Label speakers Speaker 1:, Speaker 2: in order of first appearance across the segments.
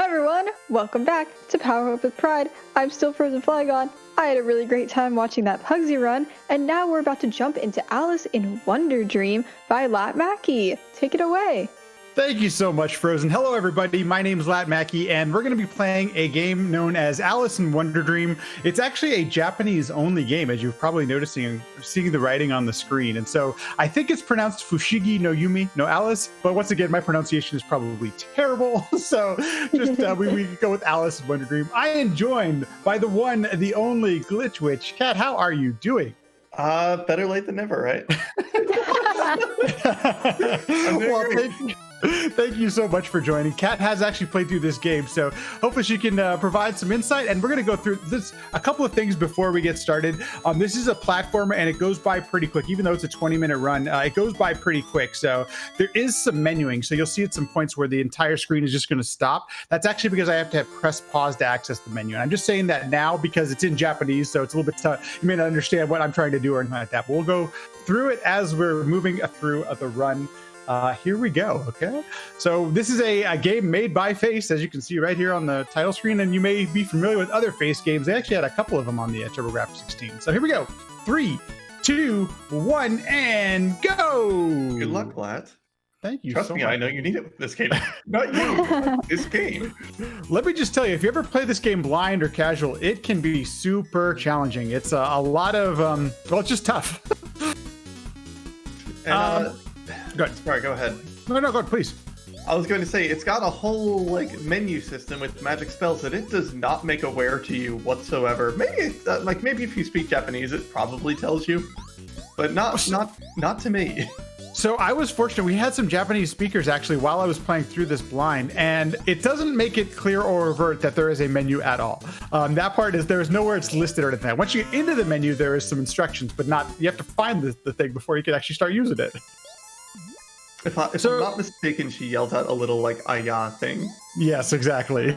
Speaker 1: everyone, welcome back to Power Up with Pride. I'm still Frozen Flygon. I had a really great time watching that Pugsy run, and now we're about to jump into Alice in Wonderdream by LattMackey. Take it away.
Speaker 2: Thank you so much, Frozen. Hello, everybody. My name is LattMackey, and we're going to be playing a game known as Alice in Wonderdream. It's actually a Japanese-only game, as you're probably noticing, seeing the writing on the screen. And so I think it's pronounced Fushigi no Yumi no Alice, but once again, my pronunciation is probably terrible. So just we go with Alice in Wonderdream. I am joined by the one, the only Glitch Witch. Kat, how are you doing?
Speaker 3: Better late than never, right?
Speaker 2: Thank you so much for joining. Kat has actually played through this game, so hopefully she can provide some insight. And we're going to go through this a couple of things before we get started. This is a platformer, and it goes by pretty quick. Even though it's a 20-minute run, it goes by pretty quick. So there is some menuing. So you'll see at some points where the entire screen is just going to stop. That's actually because I have to press pause to access the menu. And I'm just saying that now because it's in Japanese, so it's a little bit tough. You may not understand what I'm trying to do or anything like that. But we'll go through it as we're moving through the run. Here we go, okay? So this is a game made by Face, as you can see right here on the title screen, and you may be familiar with other Face games. They actually had a couple of them on the TurboGrafx-16. So here we go. 3, 2, 1, and go!
Speaker 3: Good luck, Latt.
Speaker 2: Thank you
Speaker 3: Trust
Speaker 2: so
Speaker 3: me,
Speaker 2: much.
Speaker 3: I know you need it with this game. Not you, this game.
Speaker 2: Let me just tell you, if you ever play this game blind or casual, it can be super challenging. It's a lot of, well, it's just tough.
Speaker 3: And,
Speaker 2: Go ahead.
Speaker 3: Sorry, go ahead.
Speaker 2: No, go ahead, please.
Speaker 3: I was going to say, it's got a whole menu system with magic spells that it does not make aware to you whatsoever. Maybe maybe if you speak Japanese, it probably tells you, but not to me.
Speaker 2: So I was fortunate. We had some Japanese speakers actually while I was playing through this blind, and it doesn't make it clear or overt that there is a menu at all. That part is there's nowhere it's listed or anything. Once you get into the menu, there is some instructions, but not. You have to find the thing before you can actually start using it.
Speaker 3: If I'm not mistaken, she yelled out a little "ayah" thing.
Speaker 2: Yes, exactly.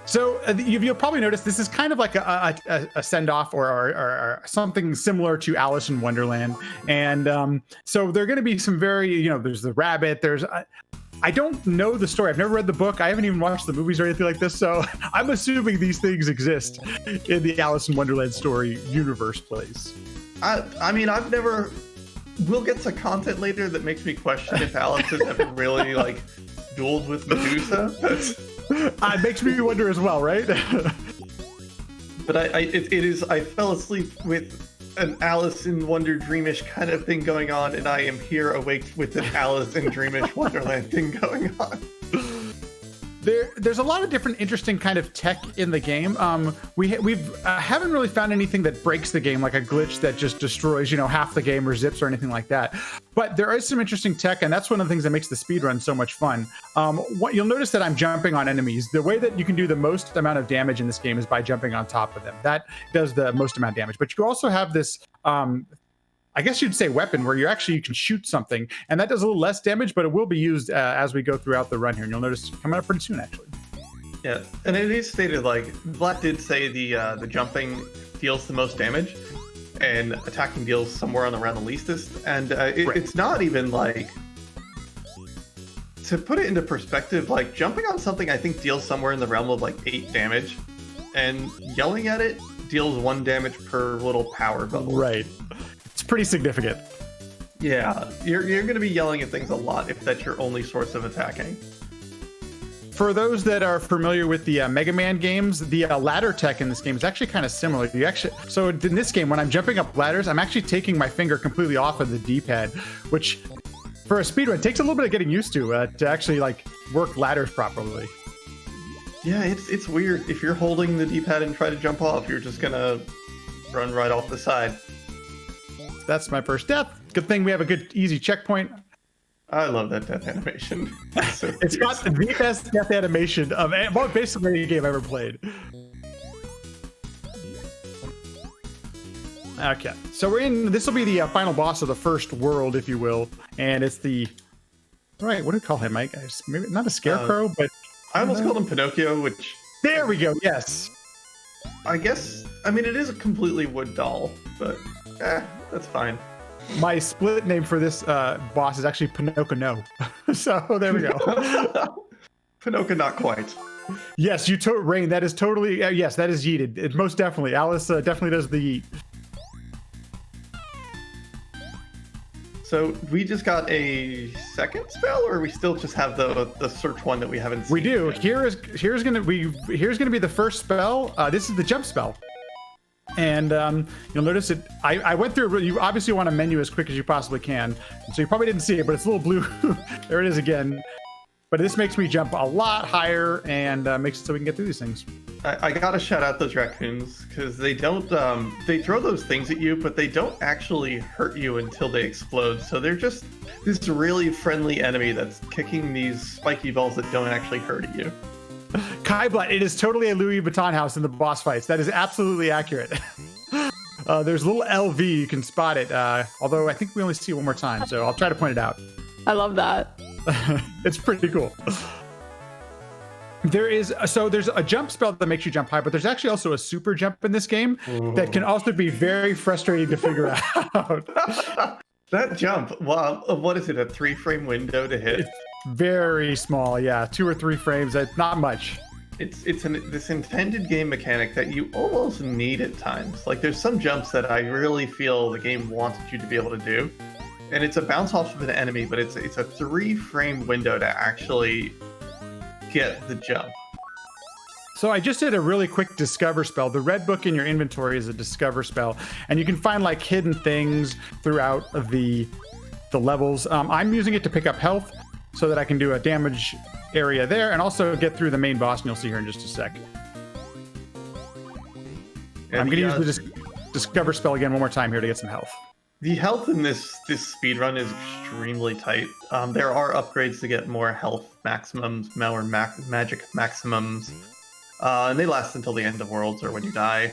Speaker 2: So you'll probably notice this is kind of like a send-off or something similar to Alice in Wonderland. And so there are going to be some very, there's the rabbit, I don't know the story. I've never read the book. I haven't even watched the movies or anything like this. So I'm assuming these things exist in the Alice in Wonderland story universe place.
Speaker 3: I mean, I've never... We'll get to content later that makes me question if Alice has ever really, dueled with Medusa.
Speaker 2: It makes me wonder as well, right?
Speaker 3: But I fell asleep with an Alice in Wonderdreamish kind of thing going on, and I am here awake with an Alice in Dreamish Wonderland thing going on.
Speaker 2: There's a lot of different interesting kind of tech in the game. We haven't really found anything that breaks the game, like a glitch that just destroys, half the game or zips or anything like that. But there is some interesting tech, and that's one of the things that makes the speedrun so much fun. What you'll notice that I'm jumping on enemies. The way that you can do the most amount of damage in this game is by jumping on top of them. That does the most amount of damage. But you also have this I guess you'd say weapon where you can shoot something, and that does a little less damage, but it will be used as we go throughout the run here, and you'll notice it's coming up pretty soon, actually.
Speaker 3: Yeah, and it is stated, Black did say the jumping deals the most damage, and attacking deals somewhere around the leastest, and it's not even, to put it into perspective, jumping on something I think deals somewhere in the realm of, 8 damage, and yelling at it deals 1 damage per little power bubble.
Speaker 2: Right. Pretty significant.
Speaker 3: Yeah, you're going to be yelling at things a lot if that's your only source of attacking.
Speaker 2: For those that are familiar with the Mega Man games, the ladder tech in this game is actually kind of similar. So in this game, when I'm jumping up ladders, I'm actually taking my finger completely off of the D-pad, which for a speedrun takes a little bit of getting used to actually work ladders properly.
Speaker 3: Yeah, it's weird. If you're holding the D-pad and try to jump off, you're just gonna run right off the side.
Speaker 2: That's my first death. Good thing we have a good, easy checkpoint.
Speaker 3: I love that death animation.
Speaker 2: It's got the best death animation of basically any game I've ever played. Okay, so this will be the final boss of the first world, if you will. And it's what do you call him, Mike? Maybe not a scarecrow, but...
Speaker 3: I almost called him Pinocchio, which...
Speaker 2: There we go, yes.
Speaker 3: I guess, it is a completely wood doll, but... that's fine.
Speaker 2: My split name for this boss is actually Pinocchio. So there we go.
Speaker 3: Pinoka, not quite.
Speaker 2: Yes, Rain, that is totally, yes, that is yeeted. It most definitely. Alice definitely does the yeet.
Speaker 3: So we just got a second spell, or we still just have the search one that we haven't seen?
Speaker 2: We do.
Speaker 3: Yet?
Speaker 2: Here's gonna be the first spell. This is the jump spell. And you'll notice it. I went through. You obviously want to menu as quick as you possibly can. So you probably didn't see it, but it's a little blue. There it is again. But this makes me jump a lot higher and makes it so we can get through these things.
Speaker 3: I gotta shout out those raccoons because they don't. They throw those things at you, but they don't actually hurt you until they explode. So they're just this really friendly enemy that's kicking these spiky balls that don't actually hurt you.
Speaker 2: Kaiblat, it is totally a Louis Vuitton house in the boss fights. That is absolutely accurate. There's a little LV, you can spot it. Although I think we only see it one more time, so I'll try to point it out.
Speaker 1: I love that.
Speaker 2: It's pretty cool. There's a jump spell that makes you jump high, but there's actually also a super jump in this game that can also be very frustrating to figure out.
Speaker 3: That jump, wow, what is it, a 3-frame window to hit?
Speaker 2: It's very small, yeah, 2 or 3 frames, that's not much.
Speaker 3: It's this intended game mechanic that you almost need at times. Like there's some jumps that I really feel the game wanted you to be able to do. And it's a bounce off of an enemy, but it's a 3-frame window to actually get the jump.
Speaker 2: So I just did a really quick discover spell. The red book in your inventory is a discover spell, and you can find like hidden things throughout the levels. I'm using it to pick up health so that I can do a damage area there and also get through the main boss, and you'll see here in just a sec.
Speaker 3: And
Speaker 2: I'm going to use the discover spell again one more time here to get some health.
Speaker 3: The health in this speedrun is extremely tight. There are upgrades to get more health maximums, more magic maximums, and they last until the end of worlds or when you die.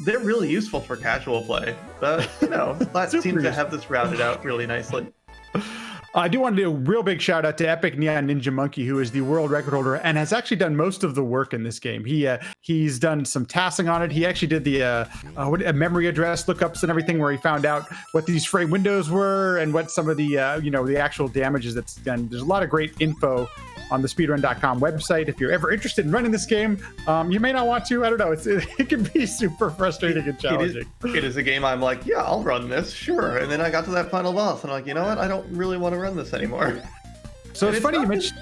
Speaker 3: They're really useful for casual play, but that seems to have this routed out really nicely.
Speaker 2: I do want to do a real big shout out to Epic Neon Ninja Monkey, who is the world record holder and has actually done most of the work in this game. He's done some tasking on it. He actually did the memory address lookups and everything, where he found out what these frame windows were and what some of the the actual damages that's done. There's a lot of great info on the speedrun.com website. If you're ever interested in running this game, you may not want to. I don't know. It can be super frustrating and challenging.
Speaker 3: It is a game I'm like, yeah, I'll run this, sure. And then I got to that final boss, and I'm like, you know what? I don't really want to run this anymore.
Speaker 2: So it's funny you mentioned.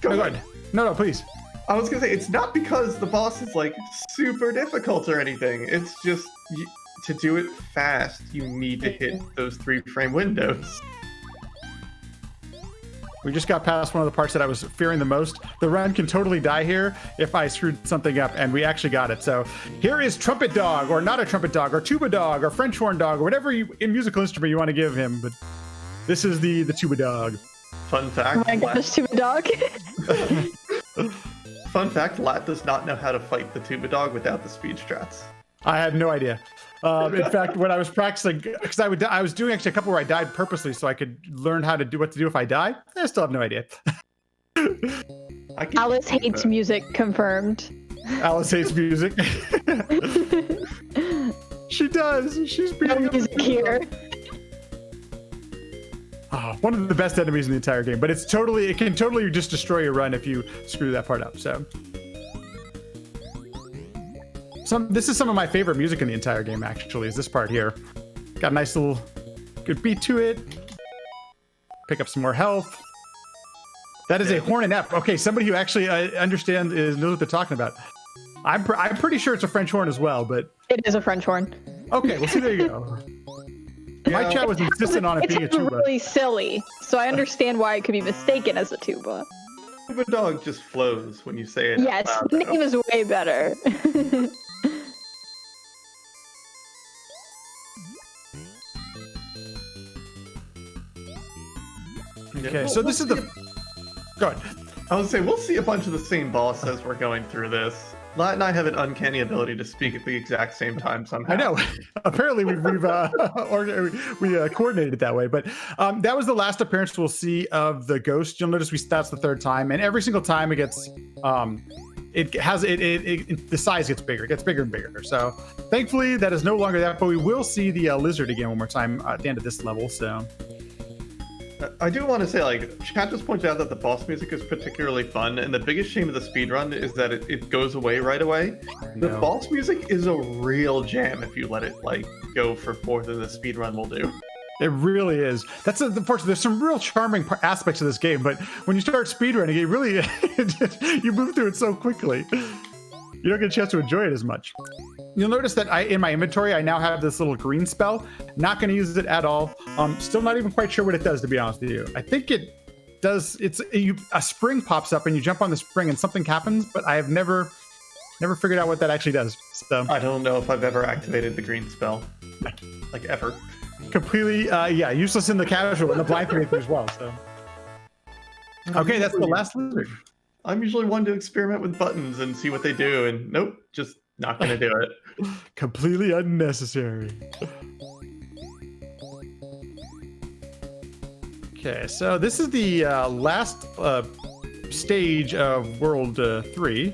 Speaker 2: Go ahead. No, please.
Speaker 3: I was gonna say it's not because the boss is like super difficult or anything. It's just to do it fast, you need to hit those 3-frame windows.
Speaker 2: We just got past one of the parts that I was fearing the most. The run can totally die here if I screwed something up, and we actually got it. So here is Trumpet Dog, or not a Trumpet Dog, or Tuba Dog, or French Horn Dog, or whatever musical instrument you want to give him. But this is the Tuba Dog.
Speaker 3: Fun fact.
Speaker 1: Oh my gosh, Tuba Dog.
Speaker 3: Fun fact, Lat does not know how to fight the Tuba Dog without the speed strats.
Speaker 2: I had no idea. In fact, when I was practicing, because I was doing actually a couple where I died purposely so I could learn how to do what to do if I die. I still have no idea.
Speaker 1: Alice hates music, confirmed.
Speaker 2: Alice hates music. She does. She's beating
Speaker 1: No music here.
Speaker 2: One of the best enemies in the entire game, but it can totally just destroy your run if you screw that part up. So. This is some of my favorite music in the entire game, actually, is this part here. Got a nice little good beat to it. Pick up some more health. That is a horn and F. Okay, somebody who actually understands knows what they're talking about. I'm pretty sure it's a French horn as well, but...
Speaker 1: It is a French horn.
Speaker 2: Okay, well, see, there you go. My chat was insistent on it being a tuba.
Speaker 1: It's really silly, so I understand why it could be mistaken as a tuba.
Speaker 3: Tuba Dog just flows when you say it.
Speaker 1: Yes, the name is way better.
Speaker 2: Okay, so this is the... Go ahead.
Speaker 3: I would say we'll see a bunch of the same boss as we're going through this. Lat and I have an uncanny ability to speak at the exact same time somehow.
Speaker 2: I know. Apparently, we coordinated it that way. But that was the last appearance we'll see of the ghost. You'll notice that's the 3rd time, and every single time it gets, the size gets bigger. It gets bigger and bigger. So thankfully, that is no longer that. But we will see the lizard again one more time at the end of this level. So.
Speaker 3: I do want to say, like, chat just pointed out that the boss music is particularly fun, and the biggest shame of the speedrun is that it goes away right away. The boss music is a real jam if you let it, like, go for more than the speedrun will do.
Speaker 2: It really is. That's unfortunate. There's some real charming aspects of this game, but when you start speedrunning, it really you move through it so quickly. You don't get a chance to enjoy it as much. You'll notice that in my inventory, I now have this little green spell. Not going to use it at all. Still not even quite sure what it does, to be honest with you. I think it does. A spring pops up and you jump on the spring and something happens, but I have never figured out what that actually does. So
Speaker 3: I don't know if I've ever activated the green spell, like ever.
Speaker 2: Completely, useless in the casual and the blind playthrough as well. So okay, that's the last lizard.
Speaker 3: I'm usually one to experiment with buttons and see what they do, and nope, just not gonna do it.
Speaker 2: Completely unnecessary. Okay, so this is the last stage of World 3.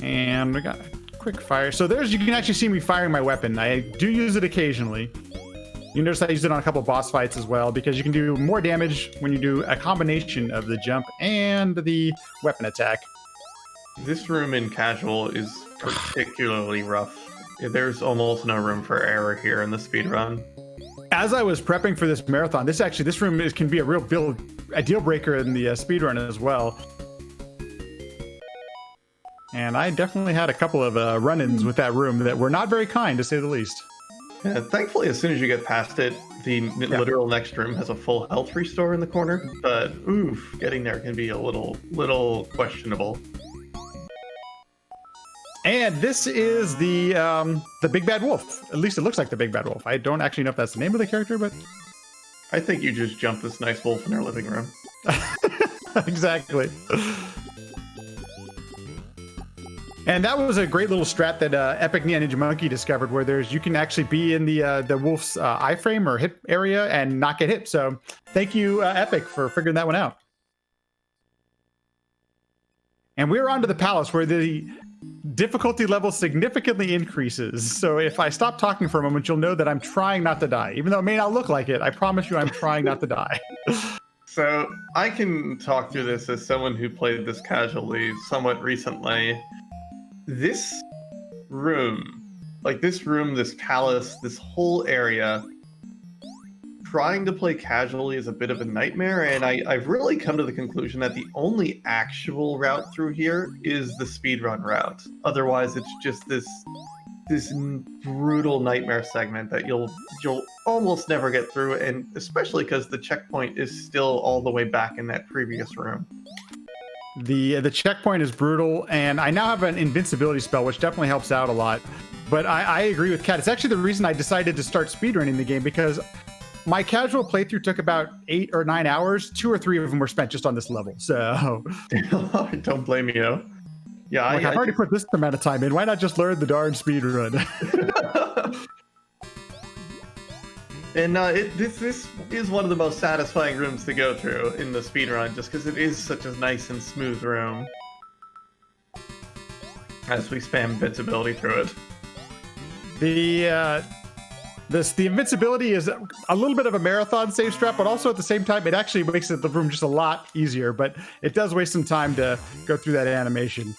Speaker 2: And we got quick fire. So you can actually see me firing my weapon. I do use it occasionally. You notice I use it on a couple of boss fights as well, because you can do more damage when you do a combination of the jump and the weapon attack.
Speaker 3: This room in casual is particularly rough. There's almost no room for error here in the speedrun.
Speaker 2: As I was prepping for this marathon, this room can be a deal breaker in the speedrun as well. And I definitely had a couple of run-ins with that room that were not very kind, to say the least.
Speaker 3: Yeah, thankfully, as soon as you get past it, the literal next room has a full health restore in the corner. But oof, getting there can be a little questionable.
Speaker 2: And this is the Big Bad Wolf. At least it looks like the Big Bad Wolf. I don't actually know if that's the name of the character, but
Speaker 3: I think you just jumped this nice wolf in our living room.
Speaker 2: Exactly. And that was a great little strat that Epic Ninja Monkey discovered, where you can actually be in the wolf's iframe or hip area and not get hit. So thank you, Epic, for figuring that one out. And we're on to the palace, where the difficulty level significantly increases. So if I stop talking for a moment, you'll know that I'm trying not to die. Even though it may not look like it, I promise you I'm trying not to die.
Speaker 3: So I can talk through this as someone who played this casually somewhat recently. This room, this palace, this whole area, trying to play casually is a bit of a nightmare, and I've really come to the conclusion that the only actual route through here is the speedrun route. Otherwise, it's just this brutal nightmare segment that you'll almost never get through, and especially because the checkpoint is still all the way back in that previous room.
Speaker 2: The checkpoint is brutal, and I now have an invincibility spell, which definitely helps out a lot. But I agree with Kat. It's actually the reason I decided to start speedrunning the game, because my casual playthrough took about 8 or 9 hours. 2 or 3 of them were spent just on this level. So
Speaker 3: don't blame you. Yeah,
Speaker 2: I've already put this amount of time in. Why not just learn the darn speedrun?
Speaker 3: And this is one of the most satisfying rooms to go through in the speedrun, just because it is such a nice and smooth room. As we spam invincibility through it.
Speaker 2: The invincibility is a little bit of a marathon save strat, but also at the same time, it actually makes the room just a lot easier, but it does waste some time to go through that animation.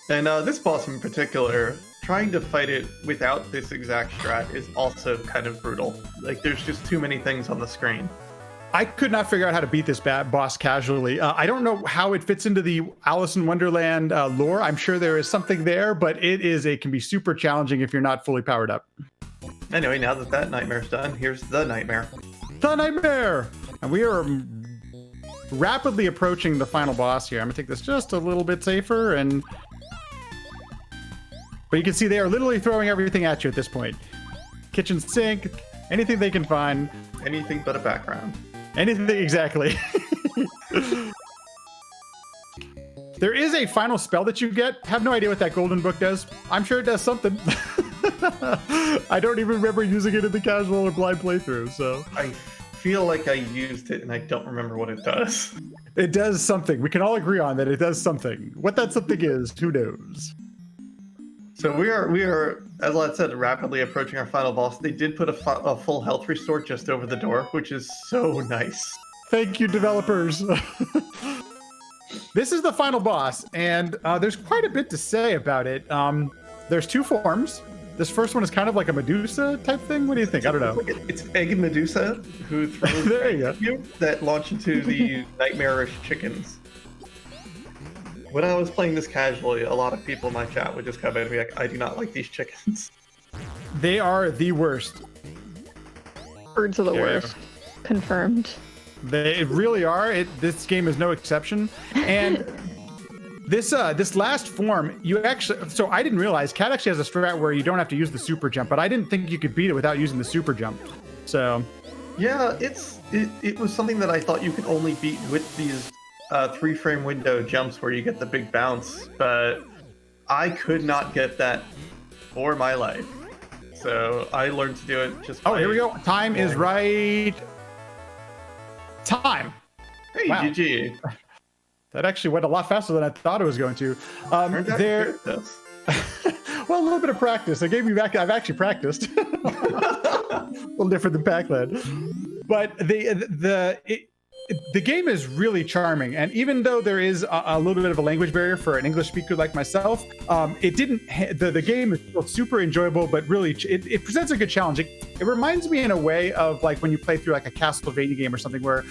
Speaker 3: And this boss in particular, trying to fight it without this exact strat is also kind of brutal. Like, there's just too many things on the screen.
Speaker 2: I could not figure out how to beat this boss casually. I don't know how it fits into the Alice in Wonderland lore. I'm sure there is something there, but it can be super challenging if you're not fully powered up.
Speaker 3: Anyway, now that nightmare's done, here's the nightmare.
Speaker 2: The nightmare! And we are rapidly approaching the final boss here. I'm gonna take this just a little bit safer, but you can see they are literally throwing everything at you at this point. Kitchen sink, anything they can find.
Speaker 3: Anything but a background.
Speaker 2: Anything, exactly. There is a final spell that you get. Have no idea what that golden book does. I'm sure it does something. I don't even remember using it in the casual or blind playthrough, so.
Speaker 3: I feel like I used it and I don't remember what it does.
Speaker 2: It does something. We can all agree on that it does something. What that something is, who knows?
Speaker 3: So we are, as I said, rapidly approaching our final boss. They did put a full health restore just over the door, which is so nice.
Speaker 2: Thank you, developers. This is the final boss, and there's quite a bit to say about it. There's two forms. This first one is kind of like a Medusa type thing. What do you think? I don't know.
Speaker 3: It's Egg Medusa who throws
Speaker 2: There you go.
Speaker 3: that launch into the nightmarish chickens. When I was playing this casually, a lot of people in my chat would just come in and be like, I do not like these chickens.
Speaker 2: They are the worst.
Speaker 1: Birds are the worst. Confirmed.
Speaker 2: They really are. This game is no exception. And this last form, you actually, so I didn't realize Cat actually has a strat where you don't have to use the super jump, but I didn't think you could beat it without using the super jump. So
Speaker 3: yeah, it was something that I thought you could only beat with these 3-frame window jumps where you get the big bounce, but I could not get that for my life. So I learned to do it just by...
Speaker 2: Oh, here we go. Time is right. Time.
Speaker 3: Hey,
Speaker 2: wow.
Speaker 3: GG.
Speaker 2: That actually went a lot faster than I thought it was going to. There. Well, a little bit of practice. I gave me back. I've actually practiced. A little different than Pac-Man. But the game is really charming, and even though there is a little bit of a language barrier for an English speaker like myself, the game is still super enjoyable, but really it presents a good challenge. It reminds me in a way of like when you play through like a Castlevania game or something where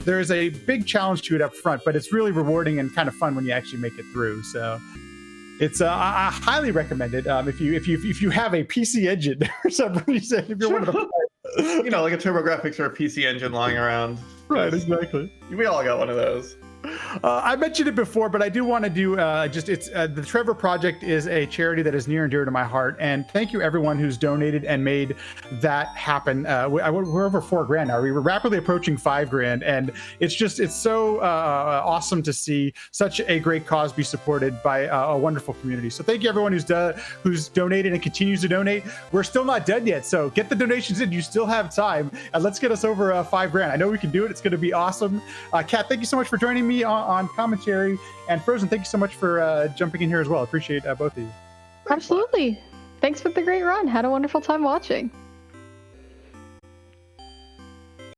Speaker 2: there's a big challenge to it up front, but it's really rewarding and kind of fun when you actually make it through. So it's I highly recommend it if you have a PC Engine or some reason, if you're one of the
Speaker 3: like a TurboGrafx or a PC Engine lying around.
Speaker 2: Right, exactly.
Speaker 3: We all got one of those.
Speaker 2: I mentioned it before, but I do want to do the Trevor Project is a charity that is near and dear to my heart, and thank you everyone who's donated and made that happen. We're over $4,000 now. We were rapidly approaching $5,000, and it's so awesome to see such a great cause be supported by a wonderful community. So thank you everyone who's donated and continues to donate. We're still not done yet, so get the donations in. You still have time, and let's get us over $5,000. I know we can do it. It's going to be awesome. Kat, thank you so much for joining me on commentary, and Frozen, thank you so much for jumping in here as well. I appreciate both of you.
Speaker 1: Absolutely. Thanks for the great run. Had a wonderful time watching.